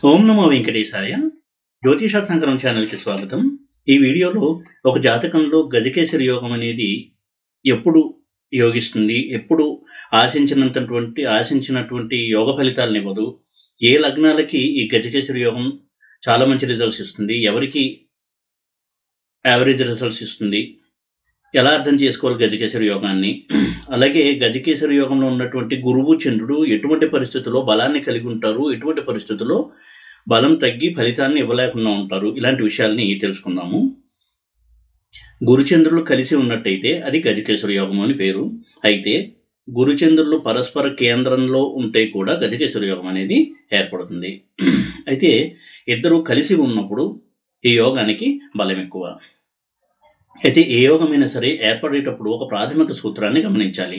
ఓం నమో వెంకటేశాయ. జ్యోతిషార్థంకరం ఛానల్కి స్వాగతం. ఈ వీడియోలో ఒక జాతకంలో గజకేసరి యోగం అనేది ఎప్పుడు యోగిస్తుంది, ఎప్పుడు ఆశించినటువంటి యోగ ఫలితాలను ఇవ్వదు, ఏ లగ్నాలకి ఈ గజకేసరి యోగం చాలా మంచి రిజల్ట్స్ ఇస్తుంది, ఎవరికి యావరేజ్ రిజల్ట్స్ ఇస్తుంది, ఎలా అర్థం చేసుకోవాలి గజకేసరి యోగాన్ని, అలాగే గజకేసరి యోగంలో ఉన్నటువంటి గురువు చంద్రుడు ఎటువంటి పరిస్థితుల్లో బలాన్ని కలిగి ఉంటారు, ఎటువంటి పరిస్థితుల్లో బలం తగ్గి ఫలితాన్ని ఇవ్వలేకుండా ఉంటారు, ఇలాంటి విషయాల్ని తెలుసుకుందాము. గురుచంద్రులు కలిసి ఉన్నట్టయితే అది గజకేసరి యోగం అని పేరు. అయితే గురుచంద్రులు పరస్పర కేంద్రంలో ఉంటే కూడా గజకేసరి యోగం అనేది ఏర్పడుతుంది. అయితే ఇద్దరు కలిసి ఉన్నప్పుడు ఈ యోగానికి బలం ఎక్కువ. అయితే ఏ యోగమైనా సరే ఏర్పడేటప్పుడు ఒక ప్రాథమిక సూత్రాన్ని గమనించాలి.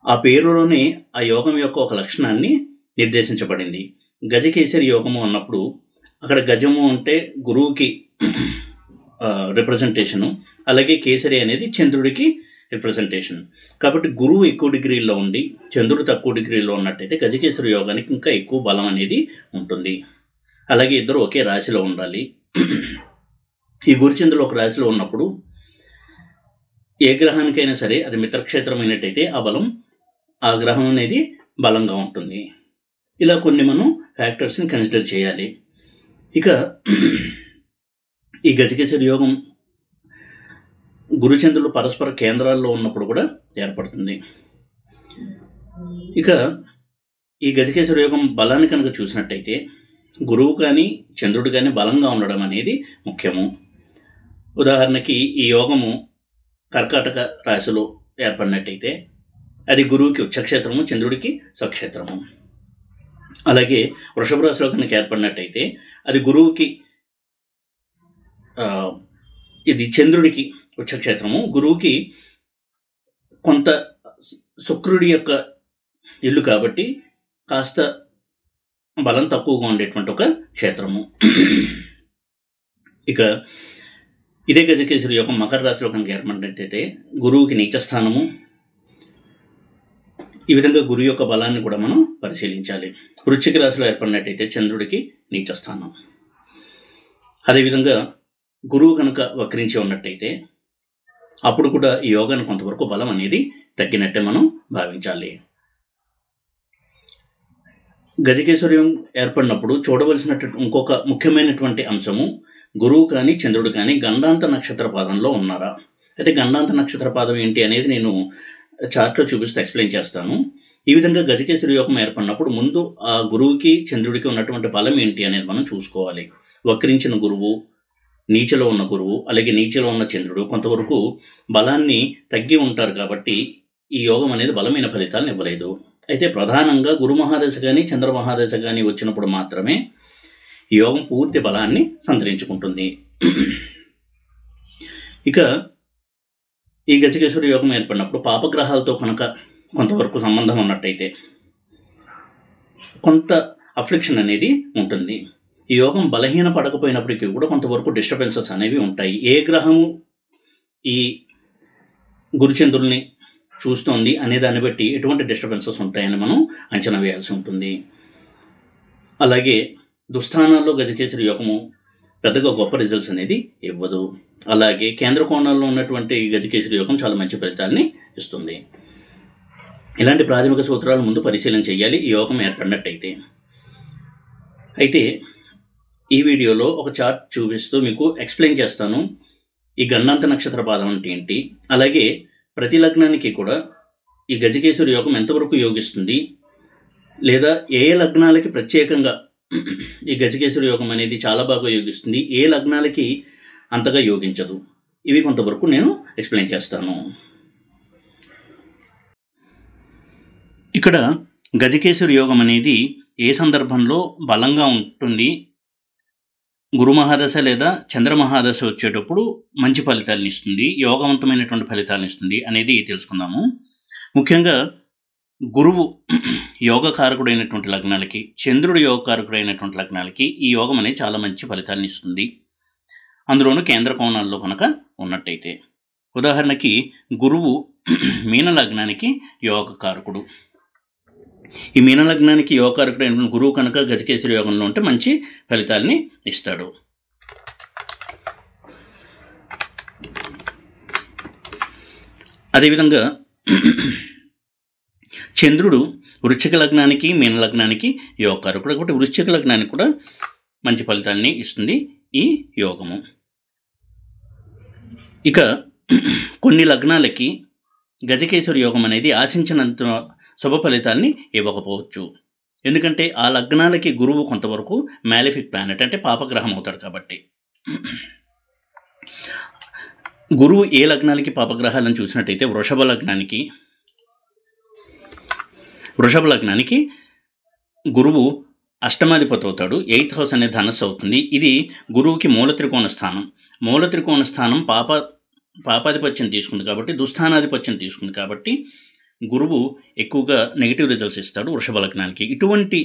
ఆ పేరులోనే ఆ యోగం యొక్క ఒక లక్షణాన్ని నిర్దేశించబడింది. గజకేసరి యోగము అన్నప్పుడు అక్కడ గజము అంటే గురువుకి రిప్రజెంటేషను, అలాగే కేసరి అనేది చంద్రుడికి రిప్రజెంటేషన్. కాబట్టి గురువు ఎక్కువ డిగ్రీలో ఉండి చంద్రుడు తక్కువ డిగ్రీలో ఉన్నట్టయితే గజకేసరి యోగానికి ఇంకా ఎక్కువ బలం అనేది ఉంటుంది. అలాగే ఇద్దరు ఒకే రాశిలో ఉండాలి. ఈ గురుచంద్రులు ఒక రాశిలో ఉన్నప్పుడు ఏ గ్రహానికైనా సరే అది మిత్రక్షేత్రం అయినట్టయితే ఆ గ్రహం అనేది బలంగా ఉంటుంది. ఇలా కొన్ని మనం ఫ్యాక్టర్స్ని కన్సిడర్ చేయాలి. ఇక ఈ గజకేసరి యోగం గురుచంద్రులు పరస్పర కేంద్రాల్లో ఉన్నప్పుడు కూడా ఏర్పడుతుంది. ఇక ఈ గజకేసరి యోగం బలాన్ని కనుక చూసినట్టయితే గురువు కానీ చంద్రుడు కానీ బలంగా ఉండడం అనేది ముఖ్యము. ఉదాహరణకి ఈ యోగము కర్కాటక రాశిలో ఏర్పడినట్టయితే అది గురువుకి ఉచ్చక్షేత్రము, చంద్రుడికి స్వక్షేత్రము. అలాగే వృషభ రాశిలో కనుక ఏర్పడినట్టయితే అది గురువుకి ఇది చంద్రుడికి ఉచ్చక్షేత్రము, గురువుకి కొంత శుక్రుడి యొక్క ఇల్లు కాబట్టి కాస్త బలం తక్కువగా ఉండేటువంటి ఒక క్షేత్రము. ఇక ఇదే గజకేసరి యోగం మకర రాశిలో కనుక ఏర్పడినట్టయితే గురువుకి నీచస్థానము. ఈ విధంగా గురువు యొక్క బలాన్ని కూడా మనం పరిశీలించాలి. వృశ్చిక రాశిలో ఏర్పడినట్టయితే చంద్రుడికి నీచస్థానం. అదేవిధంగా గురువు కనుక వక్రించి ఉన్నట్టయితే అప్పుడు కూడా ఈ యోగానికి కొంతవరకు బలం అనేది తగ్గినట్టే మనం భావించాలి. గజకేసరి యోగం ఏర్పడినప్పుడు చూడవలసినటువంటి ఇంకొక ముఖ్యమైనటువంటి అంశము, గురువు కానీ చంద్రుడు కానీ గండాంత నక్షత్ర పాదంలో ఉన్నారా. అయితే గండాంత నక్షత్ర పాదం ఏంటి అనేది నేను చార్ట్లో చూపిస్తూ ఎక్స్ప్లెయిన్ చేస్తాను. ఈ విధంగా గజకేసరి యోగం ఏర్పడినప్పుడు ముందు ఆ గురువుకి చంద్రుడికి ఉన్నటువంటి బలం ఏంటి అనేది మనం చూసుకోవాలి. వక్రించిన గురువు, నీచలో ఉన్న గురువు, అలాగే నీచలో ఉన్న చంద్రుడు కొంతవరకు బలాన్ని తగ్గి ఉంటారు కాబట్టి ఈ యోగం అనేది బలమైన ఫలితాలను ఇవ్వలేదు. అయితే ప్రధానంగా గురు మహాదశ కానీ చంద్ర మహాదశ కానీ వచ్చినప్పుడు మాత్రమే ఈ యోగం పూర్తి బలాన్ని సంతరించుకుంటుంది. ఇక ఈ గజకేసరి యోగం ఏర్పడినప్పుడు పాపగ్రహాలతో కనుక కొంతవరకు సంబంధం ఉన్నట్టయితే కొంత అఫ్లిక్షన్ అనేది ఉంటుంది. ఈ యోగం బలహీన పడకపోయినప్పటికీ కూడా కొంతవరకు డిస్టర్బెన్సెస్ అనేవి ఉంటాయి. ఏ గ్రహము ఈ గురుచంద్రుల్ని చూస్తోంది అనే దాన్ని బట్టి ఎటువంటి డిస్టర్బెన్సెస్ ఉంటాయని మనం అంచనా వేయాల్సి ఉంటుంది. అలాగే దుస్థానాల్లో గజకేసరి యోగము పెద్దగా గొప్ప రిజల్ట్స్ అనేది ఇవ్వదు. అలాగే కేంద్ర కోణాల్లో ఉన్నటువంటి గజకేసరి యోగం చాలా మంచి ఫలితాలని ఇస్తుంది. ఇలాంటి ప్రాథమిక సూత్రాలు ముందు పరిశీలన చేయాలి ఈ యోగం ఏర్పడినట్టయితే. అయితే ఈ వీడియోలో ఒక చార్ట్ చూపిస్తూ మీకు ఎక్స్ప్లెయిన్ చేస్తాను ఈ గండాంత నక్షత్ర పాదం అంటే ఏంటి, అలాగే ప్రతి లగ్నానికి కూడా ఈ గజకేసరి యోగం ఎంతవరకు యోగిస్తుంది, లేదా ఏ లగ్నాలకి ప్రత్యేకంగా ఈ గజకేసరి యోగం అనేది చాలా బాగా యోగిస్తుంది, ఏ లగ్నాలకి అంతగా యోగించదు, ఇవి కొంతవరకు నేను ఎక్స్ప్లెయిన్ చేస్తాను. ఇక్కడ గజకేసరి యోగం అనేది ఏ సందర్భంలో బలంగా ఉంటుంది, గురు మహాదశ లేదా చంద్ర మహాదశ వచ్చేటప్పుడు మంచి ఫలితాలను ఇస్తుంది, యోగవంతమైనటువంటి ఫలితాలను ఇస్తుంది అనేది తెలుసుకుందాము. ముఖ్యంగా గురువు యోగకారకుడైనటువంటి లగ్నాలకి, చంద్రుడు యోగకారకుడైనటువంటి లగ్నాలకి ఈ యోగం అనేది చాలా మంచి ఫలితాలను ఇస్తుంది, అందులోనూ కేంద్ర కోణాల్లో కనుక ఉన్నట్టయితే. ఉదాహరణకి గురువు మీన లగ్నానికి యోగకారకుడు, ఈ మీనలగ్నానికి యోగకారకుడైన గురువు కనుక గజకేసరి యోగంలో ఉంటే మంచి ఫలితాలని ఇస్తాడు. అదేవిధంగా చంద్రుడు వృశ్చిక లగ్నానికి మీన లగ్నానికి యోగకారకుడు కాబట్టి వృశ్చిక లగ్నానికి కూడా మంచి ఫలితాలని ఇస్తుంది ఈ యోగము. ఇక కొన్ని లగ్నాలకి గజకేసరి యోగం అనేది ఆశించినంత శుభ ఫలితాలని ఇవ్వకపోవచ్చు. ఎందుకంటే ఆ లగ్నాలకి గురువు కొంతవరకు మ్యాలిఫిక్ ప్లానెట్ అంటే పాపగ్రహం అవుతాడు కాబట్టి. గురువు ఏ లగ్నాలకి పాపగ్రహాలను చూసినట్టయితే వృషభ లగ్నానికి గురువు అష్టమాధిపతి అవుతాడు. 8th హౌస్ అనే ధనస్సు అవుతుంది. ఇది గురువుకి మూల త్రికోణ స్థానం. మూల త్రికోణ స్థానం పాపాధిపత్యం తీసుకుంది కాబట్టి, దుస్థానాధిపత్యం తీసుకుంది కాబట్టి గురువు ఎక్కువగా నెగిటివ్ రిజల్ట్స్ ఇస్తాడు వృషభ లగ్నానికి. ఇటువంటి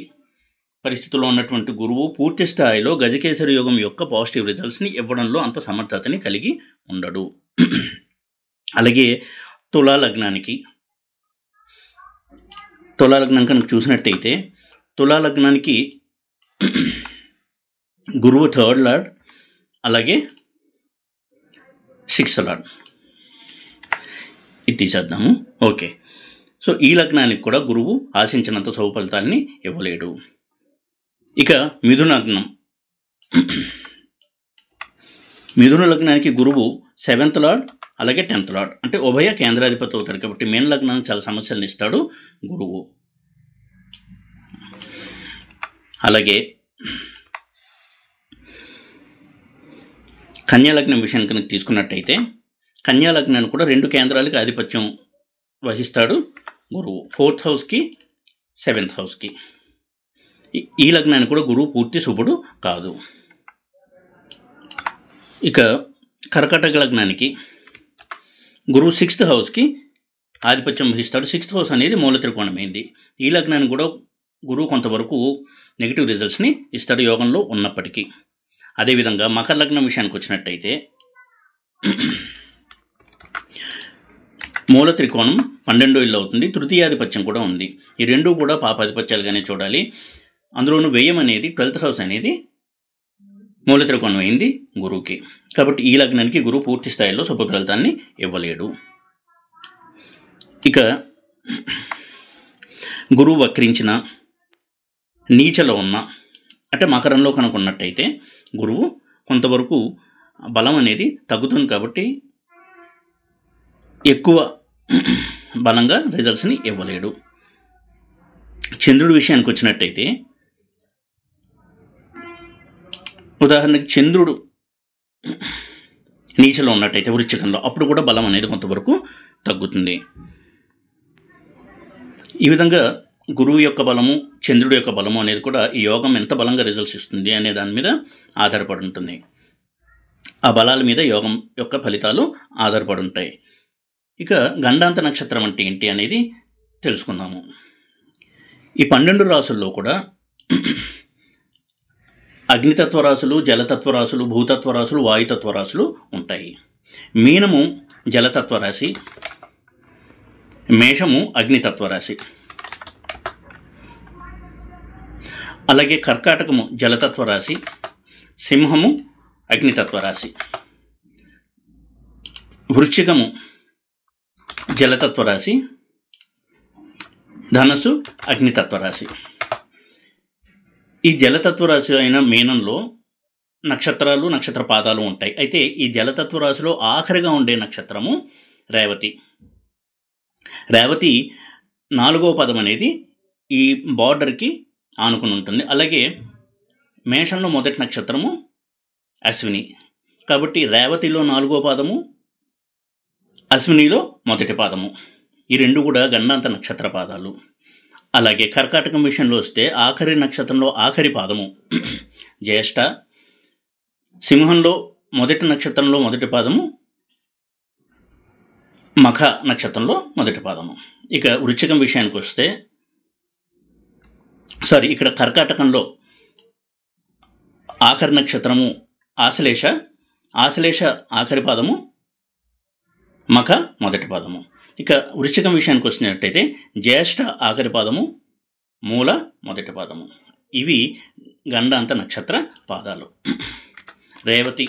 పరిస్థితుల్లో ఉన్నటువంటి గురువు పూర్తి స్థాయిలో గజకేసరి యోగం యొక్క పాజిటివ్ రిజల్ట్స్ని ఇవ్వడంలో అంత సమర్థతని కలిగి ఉండడు. అలాగే తులాలగ్నం కనుక చూసినట్టయితే తులాలగ్నానికి గురువు 3rd లార్డ్ అలాగే 6th లార్డ్. ఇది తీసేద్దాము. ఓకే, సో ఈ లగ్నానికి కూడా గురువు ఆశించినంత శుభ ఫలితాలని ఇవ్వలేడు. ఇక మిథున లగ్నానికి గురువు 7th లార్డ్ అలాగే 10th లార్డ్ అంటే ఉభయ కేంద్రాధిపతి అవుతాడు కాబట్టి మీన లగ్నానికి చాలా సమస్యలను ఇస్తాడు గురువు. అలాగే కన్యా లగ్నం విషయాన్ని కనుక తీసుకున్నట్టయితే కన్యా లగ్నాన్ని కూడా 2 కేంద్రాలకి ఆధిపత్యం వహిస్తాడు గురువు, 4th హౌస్కి 7th హౌస్కి. ఈ లగ్నాన్ని కూడా గురువు పూర్తి శుభుడు కాదు. ఇక కర్కాటక లగ్నానికి గురువు 6th హౌస్కి ఆధిపత్యం వహిస్తాడు. 6th హౌస్ అనేది మూల త్రికోణమైంది. ఈ లగ్నాన్ని కూడా గురువు కొంతవరకు నెగిటివ్ రిజల్ట్స్ని ఇస్తాడు యోగంలో ఉన్నప్పటికీ. అదేవిధంగా మకర లగ్నం విషయానికి వచ్చినట్టయితే మూల త్రికోణం 12వ ఇల్లు అవుతుంది. తృతీయాధిపత్యం కూడా ఉంది. ఈ రెండూ కూడా పాపాధిపత్యాలుగానే చూడాలి. అందులోనూ వ్యయం అనేది 12th హౌస్ అనేది మూల త్రికోణం అయింది గురువుకి. కాబట్టి ఈ లగ్నానికి గురువు పూర్తి స్థాయిలో శుభ ఫలితాన్ని ఇవ్వలేడు. ఇక గురువు వక్రించిన నీచలో ఉన్న అంటే మకరంలో కనుకున్నట్టయితే గురువు కొంతవరకు బలం అనేది తగ్గుతుంది కాబట్టి ఎక్కువ బలంగా రిజల్ట్స్ని ఇవ్వలేడు. చంద్రుడి విషయానికి వచ్చినట్టయితే ఉదాహరణకి చంద్రుడు నీచలో ఉన్నట్టయితే వృశ్చికంలో అప్పుడు కూడా బలం అనేది కొంతవరకు తగ్గుతుంది. ఈ విధంగా గురువు యొక్క బలము చంద్రుడి యొక్క బలము అనేది కూడా ఈ యోగం ఎంత బలంగా రిజల్ట్స్ ఇస్తుంది అనే దాని మీద ఆధారపడి ఉంటుంది. ఆ బలాల మీద యోగం యొక్క ఫలితాలు ఆధారపడి ఉంటాయి. ఇక గండాంత నక్షత్రం అంటే ఏంటి అనేది తెలుసుకుందాము. ఈ 12 రాసుల్లో కూడా అగ్నితత్వ రాశులు, జలతత్వ రాశులు, భూతత్వ రాశులు, వాయుతత్వ రాశులు ఉంటాయి. మీనము జలతత్వ రాశి, మేషము అగ్నితత్వ రాశి, అలాగే కర్కాటకము జలతత్వ రాశి, సింహము అగ్నితత్వ రాశి, వృశ్చికము జలతత్వ రాశి, ధనస్సు అగ్నితత్వ రాశి. ఈ జలతత్వ రాశి అయిన మీనంలో నక్షత్రాలు, నక్షత్ర పాదాలు ఉంటాయి. అయితే ఈ జలతత్వ రాశిలో ఆఖరిగా ఉండే నక్షత్రము రేవతి. రేవతి 4వ పదం అనేది ఈ బార్డర్కి ఆనుకుని ఉంటుంది. అలాగే మేషంలో మొదటి నక్షత్రము అశ్విని. కాబట్టి రేవతిలో 4వ పాదము, అశ్వినిలో మొదటి పాదము. ఈ రెండు కూడా గండాంత నక్షత్ర పాదాలు. అలాగే కర్కాటకం విషయంలో వస్తే ఆఖరి నక్షత్రంలో ఆఖరి పాదము జ్యేష్ఠ, సింహంలో మొదటి నక్షత్రంలో మొదటి పాదము మఖ నక్షత్రంలో మొదటి పాదము. ఇక వృశ్చికం విషయానికి వస్తే ఇక్కడ కర్కాటకంలో ఆఖరి నక్షత్రము ఆశ్లేష, ఆశ్లేష ఆఖరి పాదము, మఖ మొదటి పాదము. ఇక వృశ్చికం విషయానికి వచ్చినట్టయితే జ్యేష్ఠ ఆఖరి పాదము, మూల మొదటి పాదము. ఇవి గండాంత నక్షత్ర పాదాలు. రేవతి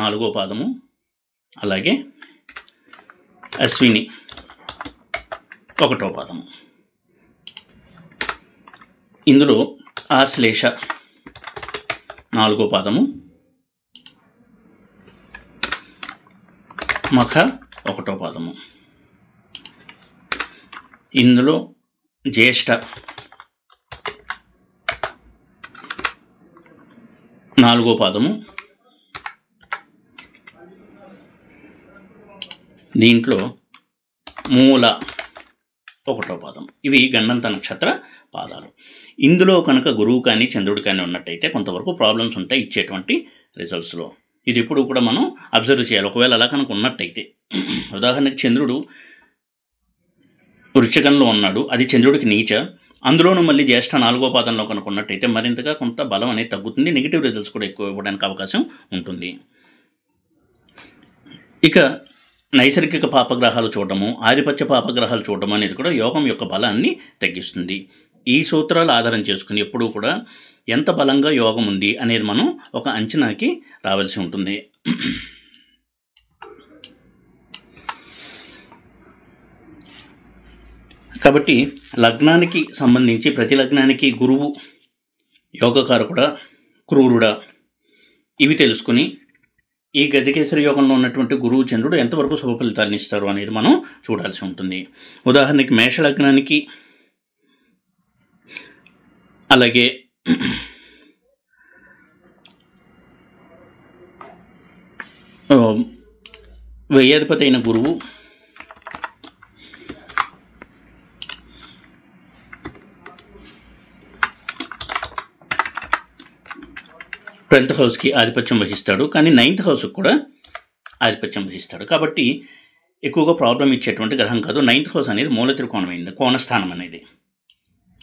4వ పాదము, అలాగే అశ్విని 1వ పాదము. ఇందులో ఆశ్లేష 4వ పాదము, మఖ 1వ పాదము. ఇందులో జ్యేష్ఠ 4వ పాదము. దీంట్లో మూల 1వ పాదం. ఇవి గండంత నక్షత్ర పాదాలు. ఇందులో కనుక గురువు కానీ చంద్రుడు కానీ ఉన్నట్టయితే కొంతవరకు ప్రాబ్లమ్స్ ఉంటాయి ఇచ్చేటువంటి రిజల్ట్స్లో. ఇది ఇప్పుడు కూడా మనం అబ్జర్వ్ చేయాలి. ఒకవేళ అలా కనుక ఉన్నట్టయితే, ఉదాహరణకి చంద్రుడు వృశ్చికంలో ఉన్నాడు, అది చంద్రుడికి నీచ, అందులోనూ మళ్ళీ జ్యేష్ఠ 4వ పాదంలో కనుక ఉన్నట్టయితే మరింతగా కొంత బలం అనేది తగ్గుతుంది, నెగిటివ్ రిజల్ట్స్ కూడా ఎక్కువ ఇవ్వడానికి అవకాశం ఉంటుంది. ఇక నైసర్గిక పాపగ్రహాలు చూడటము, ఆధిపత్య పాపగ్రహాలు చూడటం అనేది కూడా యోగం యొక్క బలాన్ని తగ్గిస్తుంది. ఈ సూత్రాలు ఆధారం చేసుకుని ఎప్పుడూ కూడా ఎంత బలంగా యోగం ఉంది అనేది మనం ఒక అంచనాకి రావాల్సి ఉంటుంది. కాబట్టి లగ్నానికి సంబంధించి ప్రతి లగ్నానికి గురువు యోగకారకుడా క్రూరుడా ఇవి తెలుసుకుని ఈ గజకేసరి యోగంలో ఉన్నటువంటి గురువు చంద్రుడు ఎంతవరకు శుభ ఫలితాలను ఇస్తారు అనేది మనం చూడాల్సి ఉంటుంది. ఉదాహరణకి మేషలగ్నానికి, అలాగే వ్యయాధిపతి అయిన గురువు, ట్వెల్త్ హౌస్కి ఆధిపత్యం వహిస్తాడు, కానీ 9th హౌస్కి కూడా ఆధిపత్యం వహిస్తాడు. కాబట్టి ఎక్కువగా ప్రాబ్లం ఇచ్చేటువంటి గ్రహం కాదు. 9th హౌస్ అనేది మూల త్రికోణమైంది, కోణస్థానం అనేది.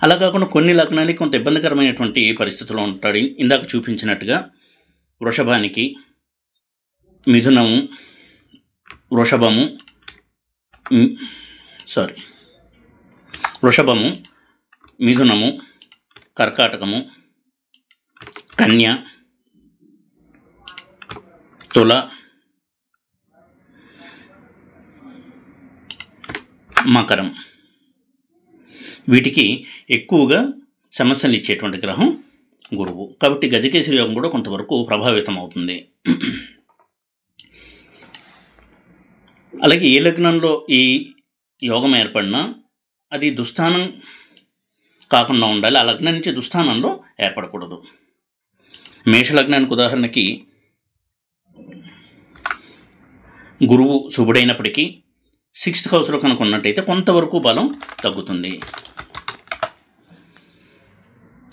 అలా కాకుండా కొన్ని లగ్నానికి కొంత ఇబ్బందికరమైనటువంటి పరిస్థితుల్లో ఉంటాడు. ఇందాక చూపించినట్టుగా వృషభానికి వృషభము, మిథునము, కర్కాటకము, కన్య, తుల, మకరం, వీటికి ఎక్కువగా సమస్యలు ఇచ్చేటువంటి గ్రహం గురువు. కాబట్టి గజకేసరి యోగం కూడా కొంతవరకు ప్రభావితం అవుతుంది. అలాగే ఏ లగ్నంలో ఈ యోగం ఏర్పడినా అది దుస్థానం కాకుండా ఉండాలి. ఆ లగ్నం నుంచి దుస్థానంలో ఏర్పడకూడదు. మేషలగ్నానికి ఉదాహరణకి గురువు శుభుడైనప్పటికీ 6th హౌస్లో కనుక ఉన్నట్టయితే కొంతవరకు బలం తగ్గుతుంది.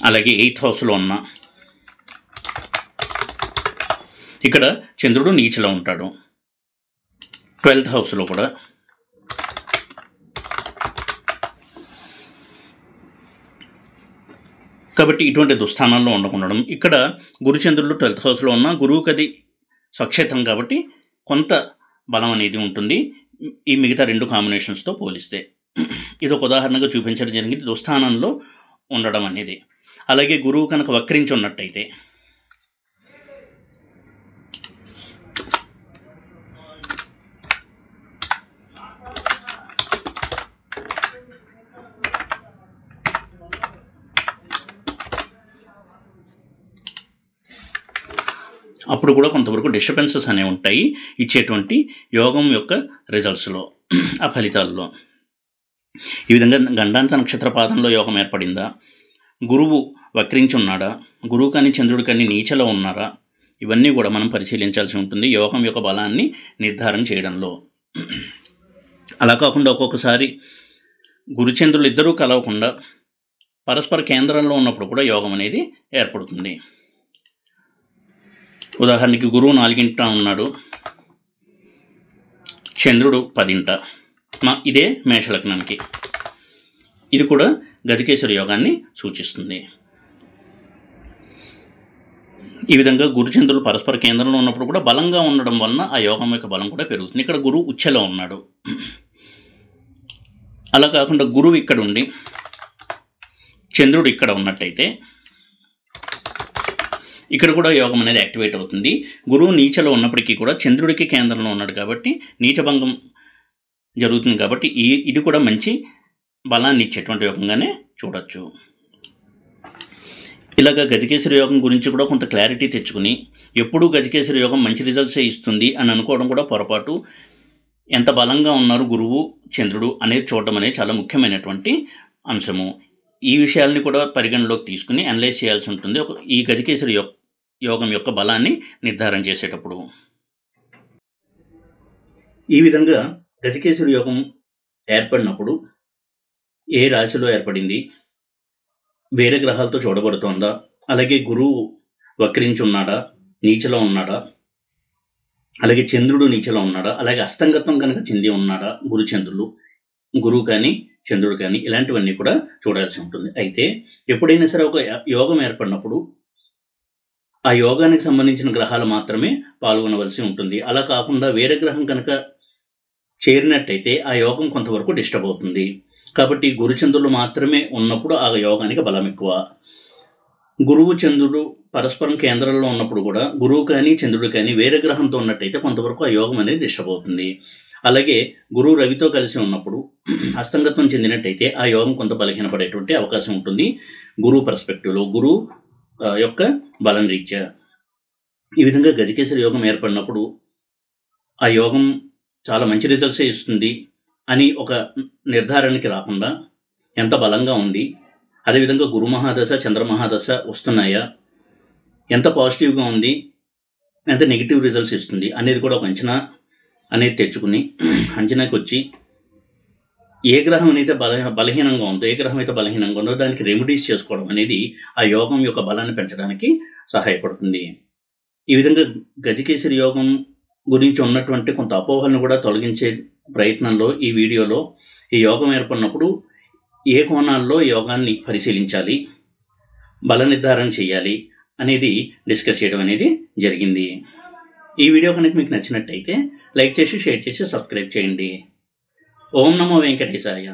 అలాగే 8th హౌస్లో ఉన్న ఇక్కడ చంద్రుడు నీచలో ఉంటాడు, 12th హౌస్లో కూడా. కాబట్టి ఇటువంటి దుస్థానాల్లో ఉండకుండడం. ఇక్కడ గురుచంద్రుడు 12th హౌస్లో ఉన్న గురువుకి అది స్వక్షేత్రం కాబట్టి కొంత బలం అనేది ఉంటుంది ఈ మిగతా 2 కాంబినేషన్స్తో పోలిస్తే. ఇది ఒక ఉదాహరణగా చూపించడం జరిగింది దుస్థానంలో ఉండడం అనేది. అలాగే గురువు కనుక వక్రించి ఉన్నట్టయితే, అప్పుడు కూడా కొంతవరకు డిస్టర్బెన్సెస్ అనేవి ఉంటాయి ఇచ్చేటువంటి యోగం యొక్క రిజల్ట్స్లో, ఆ ఫలితాల్లో. ఈ విధంగా గండాంత నక్షత్ర పాదంలో యోగం ఏర్పడిందా, గురువు వక్రించి ఉన్నాడా, గురువు కానీ చంద్రుడు కానీ నీచలో ఉన్నారా, ఇవన్నీ కూడా మనం పరిశీలించాల్సి ఉంటుంది యోగం యొక్క బలాన్ని నిర్ధారణ చేయడంలో. అలా కాకుండా ఒక్కొక్కసారి గురుచంద్రులు ఇద్దరూ కలవకుండా పరస్పర కేంద్రంలో ఉన్నప్పుడు కూడా యోగం అనేది ఏర్పడుతుంది. ఉదాహరణకి గురువు 4వ ఉన్నాడు, చంద్రుడు 10వ. ఇదే మేషలగ్నానికి. ఇది కూడా గజకేసరి యోగాన్ని సూచిస్తుంది. ఈ విధంగా గురుచంద్రులు పరస్పర కేంద్రంలో ఉన్నప్పుడు కూడా బలంగా ఉండడం వలన ఆ యోగం యొక్క బలం కూడా పెరుగుతుంది. ఇక్కడ గురువు ఉచ్చలో ఉన్నాడు. అలా కాకుండా గురువు ఇక్కడ ఉండి చంద్రుడు ఇక్కడ ఉన్నట్టయితే ఇక్కడ కూడా యోగం అనేది యాక్టివేట్ అవుతుంది. గురువు నీచలో ఉన్నప్పటికీ కూడా చంద్రుడికి కేంద్రంలో ఉన్నాడు కాబట్టి నీచభంగం జరుగుతుంది కాబట్టి ఇది కూడా మంచి బలాన్ని ఇచ్చేటువంటి యోగంగానే చూడొచ్చు. ఇలాగ గజకేసరి యోగం గురించి కూడా కొంత క్లారిటీ తెచ్చుకుని ఎప్పుడూ గజకేసరి యోగం మంచి రిజల్ట్సే ఇస్తుంది అని అనుకోవడం కూడా పొరపాటు. ఎంత బలంగా ఉన్నారు గురువు చంద్రుడు అనేది చూడడం అనేది చాలా ముఖ్యమైనటువంటి అంశము. ఈ విషయాల్ని కూడా పరిగణలోకి తీసుకుని అనలైజ్ చేయాల్సి ఉంటుంది ఈ గజకేసరి యోగం యొక్క బలాన్ని నిర్ధారణ చేసేటప్పుడు. ఈ విధంగా గజకేసరి యోగం ఏర్పడినప్పుడు ఏ రాశిలో ఏర్పడింది, వేరే గ్రహాలతో చూడబడుతోందా, అలాగే గురువు వక్రించి ఉన్నాడా, నీచలో ఉన్నాడా, అలాగే చంద్రుడు నీచలో ఉన్నాడా, అలాగే అస్తంగత్వం కనుక చెంది ఉన్నాడా గురువు కానీ చంద్రుడు కానీ, ఇలాంటివన్నీ కూడా చూడాల్సి ఉంటుంది. అయితే ఎప్పుడైనా సరే ఒక యోగం ఏర్పడినప్పుడు ఆ యోగానికి సంబంధించిన గ్రహాలు మాత్రమే పాల్గొనవలసి ఉంటుంది. అలా కాకుండా వేరే గ్రహం కనుక చేరినట్టయితే ఆ యోగం కొంతవరకు డిస్టర్బ్ అవుతుంది. కాబట్టి గురుచంద్రులు మాత్రమే ఉన్నప్పుడు ఆ యోగానికి బలం ఎక్కువ. గురువు చంద్రుడు పరస్పరం కేంద్రంలో ఉన్నప్పుడు కూడా గురువు కానీ చంద్రుడు కానీ వేరే గ్రహంతో ఉన్నట్టయితే కొంతవరకు ఆ యోగం అనేది డిస్టర్బ్ అవుతుంది. అలాగే గురువు రవితో కలిసి ఉన్నప్పుడు అస్తంగత్వం చెందినట్టయితే ఆ యోగం కొంత బలహీనపడేటువంటి అవకాశం ఉంటుంది గురువు పర్స్పెక్టివ్లో, గురువు యొక్క బలం రీత్యా. ఈ విధంగా గజకేసరి యోగం ఏర్పడినప్పుడు ఆ యోగం చాలా మంచి రిజల్ట్సే ఇస్తుంది అని ఒక నిర్ధారణకి రాకుండా ఎంత బలంగా ఉంది, అదేవిధంగా గురు మహాదశ చంద్ర మహాదశ వస్తున్నాయా, ఎంత పాజిటివ్గా ఉంది, ఎంత నెగిటివ్ రిజల్ట్స్ ఇస్తుంది అనేది కూడా ఒక అంచనా అనేది తెచ్చుకుని అంచనాకి వచ్చి ఏ గ్రహం అయితే బలహీనంగా ఉందో, ఏ గ్రహం అయితే బలహీనంగా ఉందో దానికి రెమెడీస్ చేసుకోవడం అనేది ఆ యోగం యొక్క బలాన్ని పెంచడానికి సహాయపడుతుంది. ఈ విధంగా గజకేసరి యోగం గురించి ఉన్నటువంటి కొంత అపోహలను కూడా తొలగించే ప్రయత్నంలో ఈ వీడియోలో ఈ యోగం ఏర్పడినప్పుడు ఏ కోణాల్లో యోగాన్ని పరిశీలించాలి, బల నిర్ధారణ చేయాలి అనేది డిస్కస్ చేయడం అనేది జరిగింది. ఈ వీడియో కనుక మీకు నచ్చినట్టయితే లైక్ చేసి, షేర్ చేసి, సబ్స్క్రైబ్ చేయండి. ఓం నమో వెంకటేశాయ.